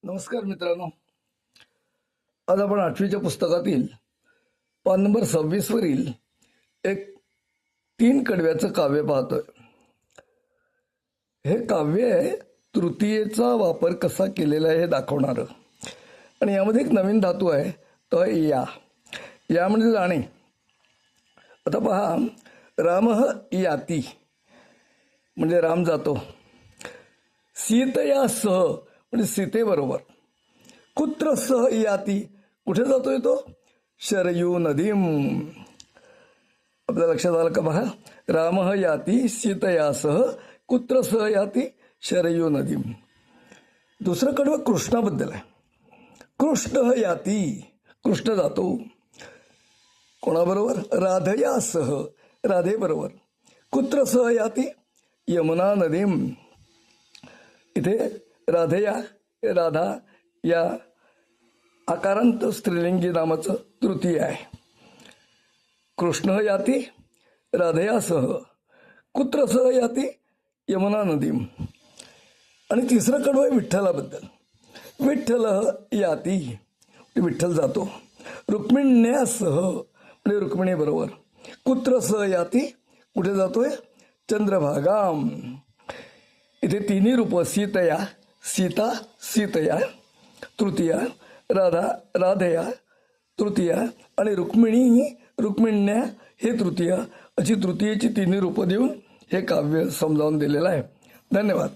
नमस्कार मित्रांनो, आज आपण 8वीच्या पुस्तकातील पान नंबर 26 वरील एक 3 कडव्याचं काव्य पाहतोय. हे काव्य आहे तृतीयेचा वापर कसा केलेला आहे हे दाखवणारं. आणि यामध्ये एक नवीन धातू आहे तो आहे या म्हणजे जाणे. आता पहा, रामः याती म्हणजे राम जातो. सीतया सह म्हणजे सीतेबरोबर. कुत्र सह याती कुठे जातोय तो? शरयू नदीम. आपल्या लक्षात आलं का? पहा, रामः याती सीतया सह कुत्र सह याती शरयू नदीम. दुसरं कडवं कृष्णाबद्दल आहे. कृष्ण याती कृष्ण जातो. कोणाबरोबर? राधया सह राधेबरोबर. कुत्र सह याती? यमुना नदीम. इथे राधा या आकारांत स्त्रीलिंगी नामाचं तृतीय आहे. कृष्ण याती राधयासह कुत्र सह याती यमुना नदीम. आणि तिसरं कडवं आहे विठ्ठलाबद्दल. विठ्ठल याती विठ्ठल जातो. रुक्मिण्यासह म्हणजे रुक्मिणी बरोबर. कुत्र सह याती कुठे जातोय? चंद्रभागाम. इथे तिन्ही रूप सीतया सीता सीतया तृतीया, राधा राधया तृतीया आणि रुक्मिण्या हे तृतीया, अशी तृतीयेची तिन्ही रूपं देऊन हे काव्य समजावून दिलेलं आहे. धन्यवाद.